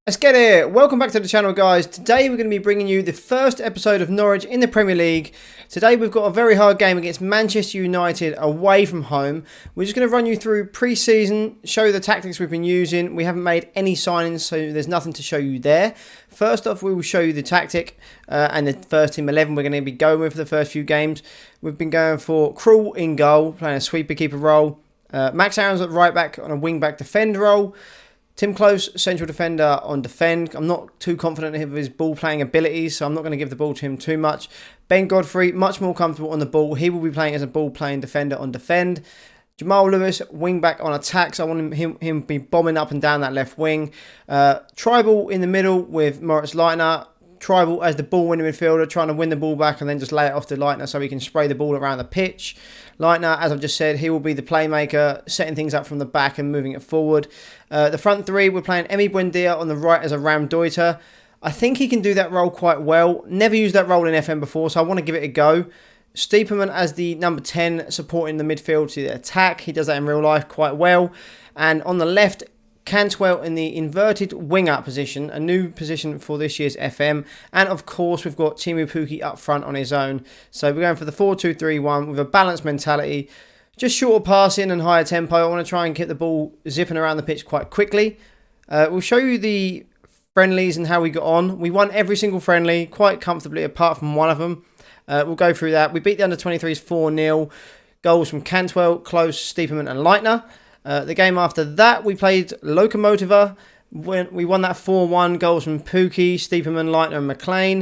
Let's get it. Welcome back to the channel, guys. Today we're going to be bringing you the first episode of Norwich in the Premier League. Today we've got a very hard game against Manchester United away from home. We're just going to run you through pre-season, show you the tactics we've been using. We haven't made any signings, so there's nothing to show you there. First off, we will show you the tactic and the first team 11 we're going to be going with for the first few games. We've been going for Krul in goal, playing a sweeper keeper role. Max Aaron's at right back on a wing back defend role. Tim Close, central defender on defend. I'm not too confident of his ball playing abilities, so I'm not going to give the ball to him too much. Ben Godfrey, much more comfortable on the ball. He will be playing as a ball playing defender on defend. Jamal Lewis, wing back on attack, so I want him to be bombing up and down that left wing. Tribal in the middle with Moritz Leitner. Tribal as the ball winning midfielder, trying to win the ball back and then just lay it off to Leitner so he can spray the ball around the pitch. Leitner, as I've just said, he will be the playmaker, setting things up from the back and moving it forward. The front three, we're playing Emi Buendia on the right as a Ram Deuter. I think he can do that role quite well. Never used that role in FM before, so I want to give it a go. Stiepermann as the number 10, supporting the midfield to the attack. He does that in real life quite well. And on the left, Cantwell in the inverted winger position, a new position for this year's FM. And of course, we've got Teemu Pukki up front on his own. So we're going for the 4-2-3-1 with a balanced mentality. Just shorter passing and higher tempo. I want to try and get the ball zipping around the pitch quite quickly. We'll show you the friendlies and how we got on. We won every single friendly quite comfortably apart from one of them. We'll go through that. We beat the under-23s 4-0. Goals from Cantwell, Close, Stiepermann and Leitner. The game after that, we played Lokomotiva. We won that 4-1. Goals from Pukki, Stiepermann, Leitner and McLean.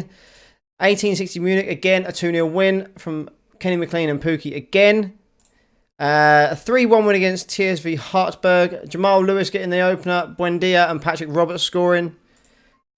1860 Munich, again, a 2-0 win from Kenny McLean and Pukki again. A 3-1 win against TSV Hartsburg. Jamal Lewis getting the opener. Buendia and Patrick Roberts scoring.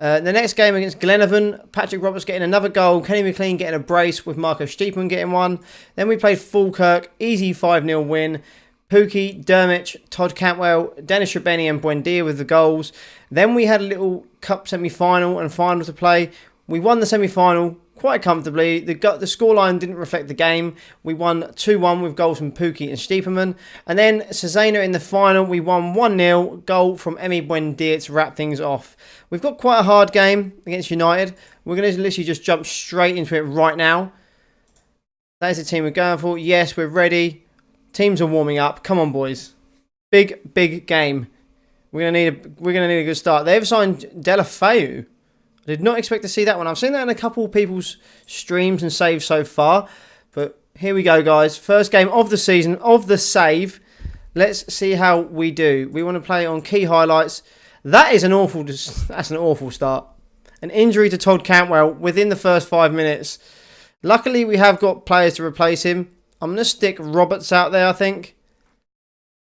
The next game against Glenavon, Patrick Roberts getting another goal. Kenny McLean getting a brace with Marco Stiepermann getting one. Then we played Falkirk. Easy 5-0 win. Pukki, Dermich, Todd Cantwell, Dennis Shrabeni and Buendia with the goals. Then we had a little cup semi-final and final to play. We won the semi-final quite comfortably. The scoreline didn't reflect the game. We won 2-1 with goals from Pukki and Stiepermann. And then Cesena in the final, we won 1-0. Goal from Emi Buendia to wrap things off. We've got quite a hard game against United. We're going to literally just jump straight into it right now. That is the team we're going for. Yes, we're ready. Teams are warming up. Come on, boys. Big game. We're gonna need a good start. They've signed Delafeu. I did not expect to see that one. I've seen that in a couple of people's streams and saves so far. But here we go, guys. First game of the season, of the save. Let's see how we do. We want to play on key highlights. That's an awful start. An injury to Todd Cantwell within the first 5 minutes. Luckily, we have got players to replace him. I'm going to stick Roberts out there, I think.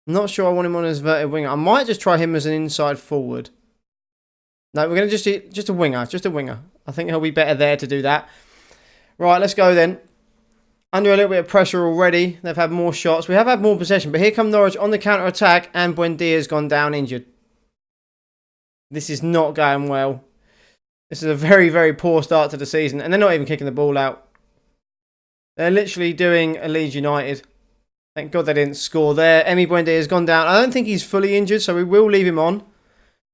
I'm not sure I want him on as inverted winger. I might just try him as an inside forward. No, we're going to just a winger. Just a winger. I think he'll be better there to do that. Right, let's go then. Under a little bit of pressure already. They've had more shots. We have had more possession. But here come Norwich on the counter-attack. And Buendia's gone down injured. This is not going well. This is a very, very poor start to the season. And they're not even kicking the ball out. They're literally doing a Leeds United. Thank God they didn't score there. Emi Buendia has gone down. I don't think he's fully injured, so we will leave him on.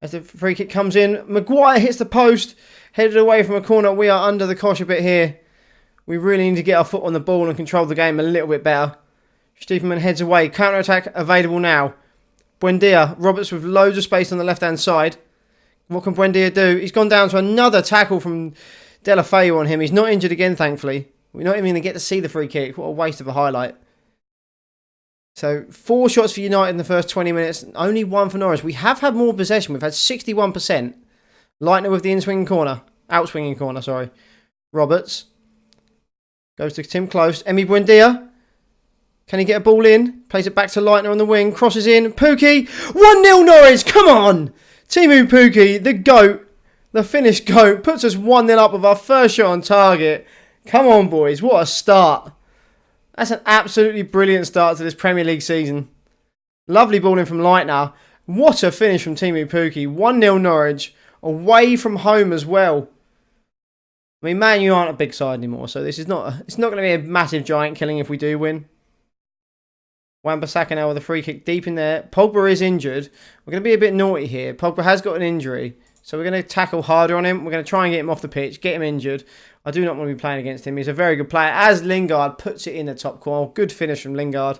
As the free kick comes in, Maguire hits the post. Headed away from a corner. We are under the cosh a bit here. We really need to get our foot on the ball and control the game a little bit better. Stiepermann heads away. Counter-attack available now. Buendia. Roberts with loads of space on the left-hand side. What can Buendia do? He's gone down to another tackle from Delafeu on him. He's not injured again, thankfully. We're not even going to get to see the free kick. What a waste of a highlight. So, 4 shots for United in the first 20 minutes. Only 1 for Norwich. We have had more possession. We've had 61%. Leitner with the outswinging corner, sorry. Roberts. Goes to Tim Close. Emi Buendia. Can he get a ball in? Plays it back to Leitner on the wing. Crosses in. Pukki. 1-0 Norwich. Come on. Teemu Pukki, the GOAT. The Finnish GOAT. Puts us 1-0 up with our first shot on target. Come on, boys. What a start. That's an absolutely brilliant start to this Premier League season. Lovely ball in from Leitner. What a finish from Teemu Pukki. 1-0 Norwich. Away from home as well. I mean, Man U aren't a big side anymore, so it's not going to be a massive giant killing if we do win. Wan-Bissaka now with a free kick deep in there. Pogba is injured. We're going to be a bit naughty here. Pogba has got an injury. So we're going to tackle harder on him. We're going to try and get him off the pitch, get him injured. I do not want to be playing against him. He's a very good player. As Lingard puts it in the top corner. Good finish from Lingard.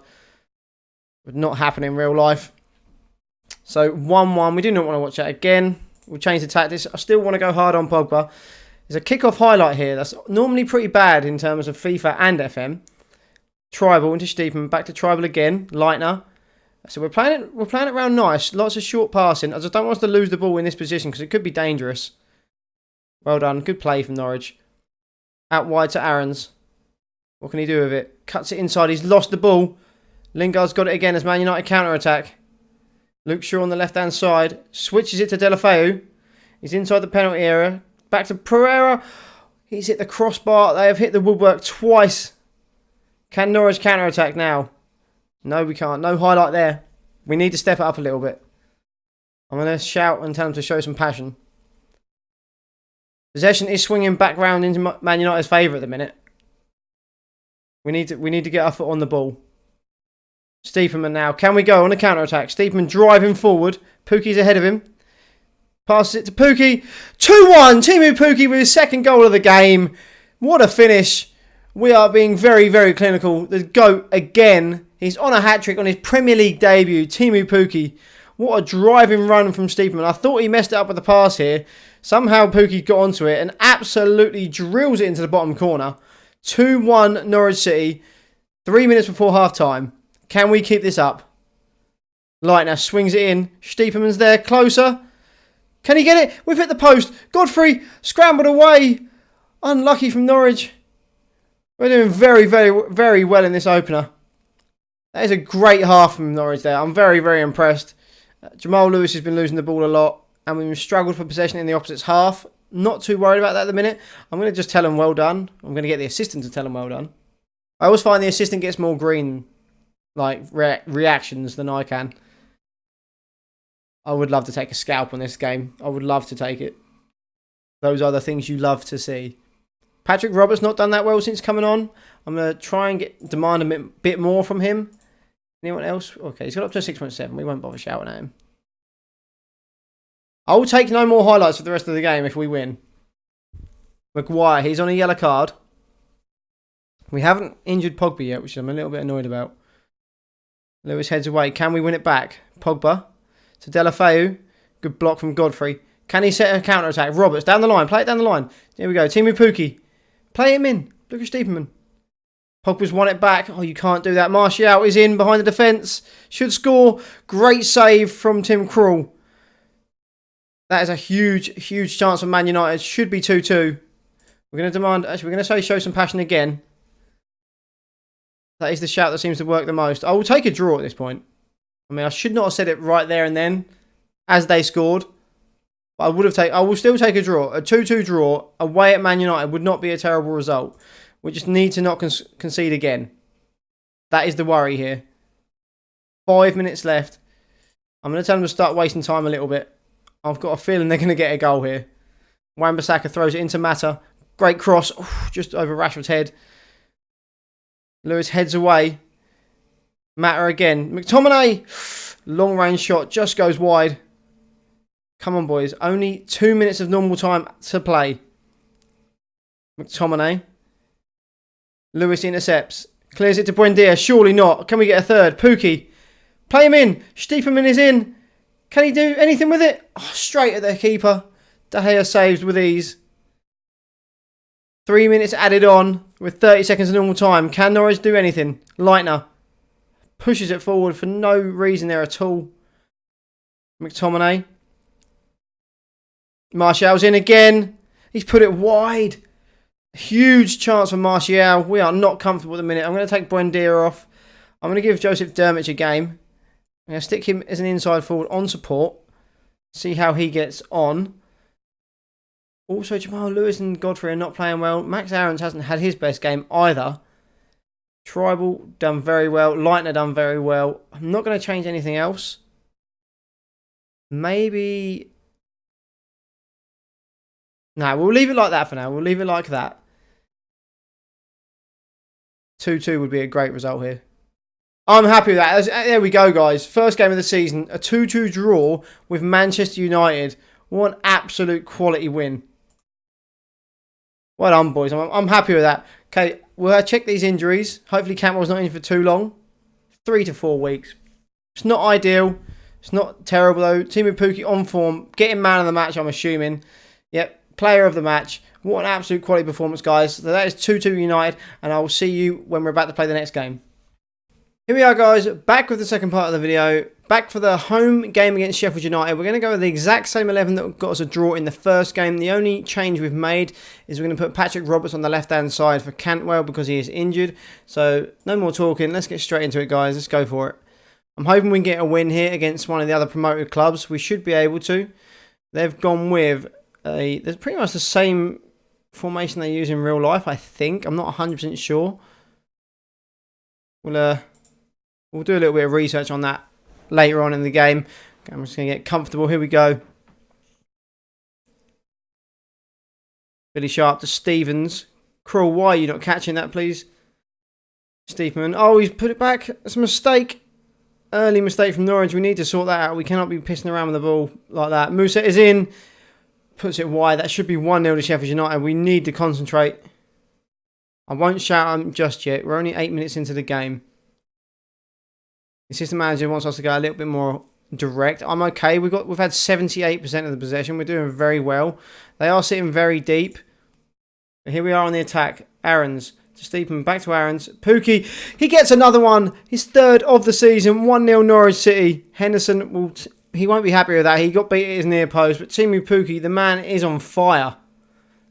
Would not happen in real life. So 1-1. We do not want to watch that again. We'll change the tactics. I still want to go hard on Pogba. There's a kick-off highlight here. That's normally pretty bad in terms of FIFA and FM. Tribal into Stiepermann. Back to Tribal again. Leitner. So we're playing it around nice. Lots of short passing. I just don't want us to lose the ball in this position because it could be dangerous. Well done. Good play from Norwich. Out wide to Aarons. What can he do with it? Cuts it inside. He's lost the ball. Lingard's got it again as Man United counter-attack. Luke Shaw on the left-hand side. Switches it to Deulofeu. He's inside the penalty area. Back to Pereira. He's hit the crossbar. They have hit the woodwork twice. Can Norwich counter-attack now? No, we can't. No highlight there. We need to step it up a little bit. I'm going to shout and tell them to show some passion. Possession is swinging back round into Man United's favour at the minute. We need to get our foot on the ball. Stiepermann now. Can we go on a counter-attack? Stiepermann driving forward. Pukki's ahead of him. Passes it to Pukki. 2-1. Teemu Pukki with his second goal of the game. What a finish. We are being very, very clinical. The GOAT again. He's on a hat-trick on his Premier League debut. Teemu Pukki. What a driving run from Stiepermann. I thought he messed it up with the pass here. Somehow Pukki got onto it and absolutely drills it into the bottom corner. 2-1 Norwich City. 3 minutes before half-time. Can we keep this up? Leitner swings it in. Stiepermann's there. Closer. Can he get it? We've hit the post. Godfrey scrambled away. Unlucky from Norwich. We're doing very, very, very well in this opener. That is a great half from Norwich there. I'm very, very impressed. Jamal Lewis has been losing the ball a lot. And we've struggled for possession in the opposite's half. Not too worried about that at the minute. I'm going to just tell him well done. I'm going to get the assistant to tell him well done. I always find the assistant gets more green reactions than I can. I would love to take a scalp on this game. I would love to take it. Those are the things you love to see. Patrick Roberts not done that well since coming on. I'm going to try and demand a bit more from him. Anyone else? Okay, he's got up to 6.7. We won't bother shouting at him. I will take no more highlights for the rest of the game if we win. Maguire, he's on a yellow card. We haven't injured Pogba yet, which I'm a little bit annoyed about. Lewis heads away. Can we win it back? Pogba to Deulofeu. Good block from Godfrey. Can he set a counter-attack? Roberts down the line. Play it down the line. Here we go. Teemu Pukki. Play him in. Look at Stiepermann. Pogba's won it back. Oh, you can't do that. Martial is in behind the defence. Should score. Great save from Tim Krul. That is a huge, huge chance for Man United. Should be 2-2. We're going to demand... Actually, we're going to say show some passion again. That is the shout that seems to work the most. I will take a draw at this point. I mean, I should not have said it right there and then as they scored. But I will still take a draw. A 2-2 draw away at Man United would not be a terrible result. We just need to not concede again. That is the worry here. 5 minutes left. I'm going to tell them to start wasting time a little bit. I've got a feeling they're going to get a goal here. Wan-Bissaka throws it into Mata. Great cross. Oof, just over Rashford's head. Lewis heads away. Mata again. McTominay. Long range shot. Just goes wide. Come on, boys. Only 2 minutes of normal time to play. McTominay. Lewis intercepts. Clears it to Buendia. Surely not. Can we get a third? Pukki. Play him in. Stiepermann is in. Can he do anything with it? Oh, straight at the keeper. De Gea saves with ease. 3 minutes added on with 30 seconds of normal time. Can Norwich do anything? Leitner pushes it forward for no reason there at all. McTominay. Martial's in again. He's put it wide. Huge chance for Martial. We are not comfortable at the minute. I'm going to take Buendia off. I'm going to give Joseph Dermich a game. I'm going to stick him as an inside forward on support. See how he gets on. Also, Jamal Lewis and Godfrey are not playing well. Max Aarons hasn't had his best game either. Tribal done very well. Leitner done very well. I'm not going to change anything else. Maybe... No, we'll leave it like that for now. We'll leave it like that. 2-2 would be a great result here. I'm happy with that. There we go, guys. First game of the season. A 2-2 draw with Manchester United. What an absolute quality win. Well done, boys. I'm happy with that. Okay, we'll check these injuries. Hopefully Cantwell's not in for too long. 3 to 4 weeks. It's not ideal. It's not terrible, though. Teemu Pukki on form. Getting man of the match, I'm assuming. Yep, player of the match. What an absolute quality performance, guys. So that is 2-2 United, and I will see you when we're about to play the next game. Here we are, guys, back with the second part of the video. Back for the home game against Sheffield United. We're going to go with the exact same 11 that got us a draw in the first game. The only change we've made is we're going to put Patrick Roberts on the left-hand side for Cantwell because he is injured. So, no more talking. Let's get straight into it, guys. Let's go for it. I'm hoping we can get a win here against one of the other promoted clubs. We should be able to. They've gone with there's pretty much the same formation they use in real life, I think. I'm not 100% sure. We'll do a little bit of research on that later on in the game. Okay, I'm just going to get comfortable. Here we go. Billy Sharp to Stevens. Krul, why are you not catching that, please? Steepman. Oh, he's put it back. That's a mistake. Early mistake from Norwich. We need to sort that out. We cannot be pissing around with the ball like that. Musa is in. Puts it wide. That should be 1-0 to Sheffield United. We need to concentrate. I won't shout him just yet. We're only 8 minutes into the game. The assistant manager wants us to go a little bit more direct. I'm okay. We've had 78% of the possession. We're doing very well. They are sitting very deep. But here we are on the attack. Aarons to Steepman. Back to Aarons. Pukki. He gets another one. His third of the season. 1-0 Norwich City. Henderson he won't be happy with that. He got beat at his near post. But Teemu Pukki, the man is on fire.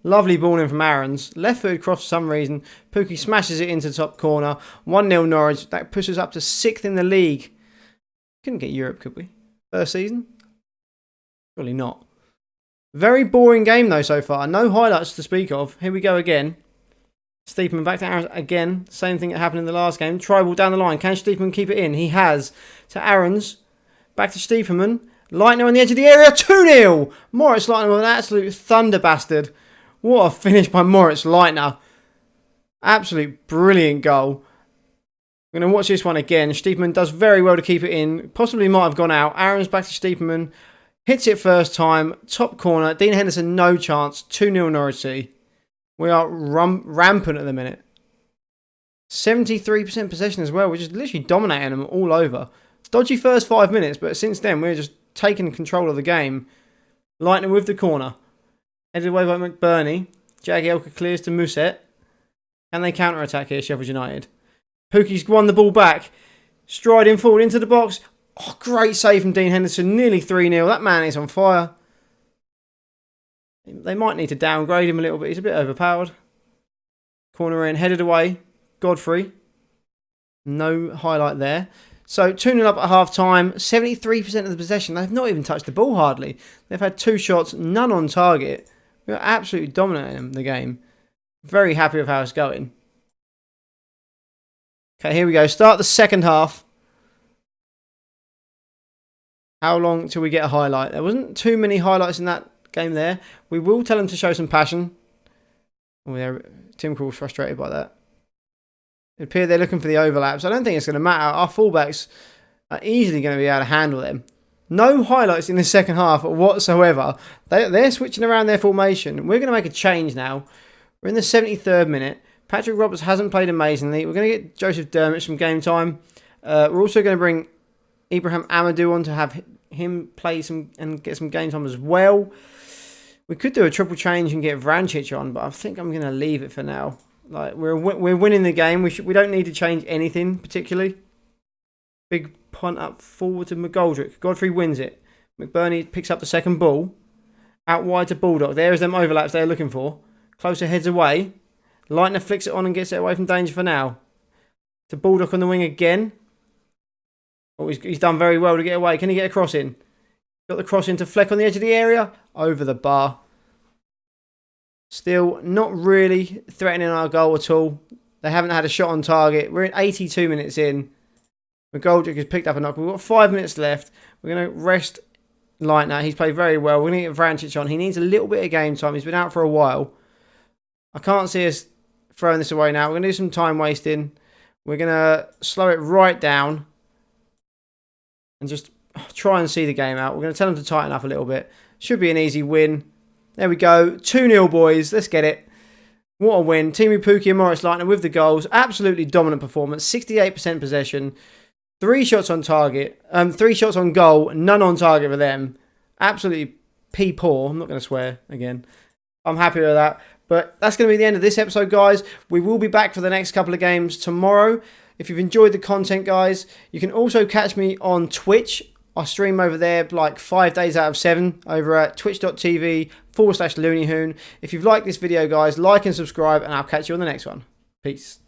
Lovely ball in from Aarons. Left foot cross for some reason. Pukki smashes it into the top corner. 1-0 Norwich. That pushes us up to 6th in the league. Couldn't get Europe, could we? First season? Surely not. Very boring game, though, so far. No highlights to speak of. Here we go again. Steepman back to Aarons again. Same thing that happened in the last game. Try ball down the line. Can Steepman keep it in? He has. To Aarons. Back to Steepman. Leitner on the edge of the area. 2-0. Moritz Leitner with an absolute thunder bastard. What a finish by Moritz Leitner. Absolute brilliant goal. We're going to watch this one again. Steepman does very well to keep it in. Possibly might have gone out. Aaron's back to Steepman. Hits it first time. Top corner. Dean Henderson, no chance. 2-0 Norwich City. We are rampant at the minute. 73% possession as well. We're just literally dominating them all over. Dodgy first 5 minutes, but since then we're just taking control of the game. Leitner with the corner. Headed away by McBurney. Jagielka clears to Muset. Can they counter-attack here, Sheffield United? Pukki's won the ball back. Striding forward into the box. Oh, great save from Dean Henderson. Nearly 3-0. That man is on fire. They might need to downgrade him a little bit. He's a bit overpowered. Corner in. Headed away. Godfrey. No highlight there. So 2-0 up at half-time. 73% of the possession. They've not even touched the ball hardly. They've had 2 shots. None on target. We're absolutely dominating the game. Very happy with how it's going. Okay, here we go. Start the second half. How long till we get a highlight? There wasn't too many highlights in that game there. We will tell them to show some passion. Oh, Tim Krul's frustrated by that. It appears they're looking for the overlaps. I don't think it's going to matter. Our fullbacks are easily going to be able to handle them. No highlights in the second half whatsoever. They're switching around their formation. We're going to make a change now. We're in the 73rd minute. Patrick Roberts hasn't played amazingly. We're going to get Joseph Dermott some game time. We're also going to bring Ibrahim Amadou on to have him play some and get some game time as well. We could do a triple change and get Vrancic on, but I think I'm going to leave it for now. Like we're winning the game. We don't need to change anything particularly. Big punt up forward to McGoldrick. Godfrey wins it. McBurney picks up the second ball. Out wide to Bulldog. There's them overlaps they're looking for. Closer heads away. Leitner flicks it on and gets it away from danger for now. To Bulldog on the wing again. Oh, he's done very well to get away. Can he get a cross in? Got the cross into Fleck on the edge of the area. Over the bar. Still not really threatening our goal at all. They haven't had a shot on target. We're 82 minutes in. McGoldrick has picked up a knock. We've got 5 minutes left. We're going to rest Leitner. He's played very well. We're going to get Vrancic on. He needs a little bit of game time. He's been out for a while. I can't see us throwing this away now. We're going to do some time wasting. We're going to slow it right down. And just try and see the game out. We're going to tell them to tighten up a little bit. Should be an easy win. There we go. 2-0, boys. Let's get it. What a win. Timu Pukki and Morris Lightner with the goals. Absolutely dominant performance. 68% possession. 3 shots on target. 3 shots on goal. None on target for them. Absolutely poor. I'm not going to swear again. I'm happy with that. But that's going to be the end of this episode, guys. We will be back for the next couple of games tomorrow. If you've enjoyed the content, guys, you can also catch me on Twitch. I stream over there like 5 days out of 7 over at twitch.tv/LooneyHoon. If you've liked this video, guys, like and subscribe, and I'll catch you on the next one. Peace.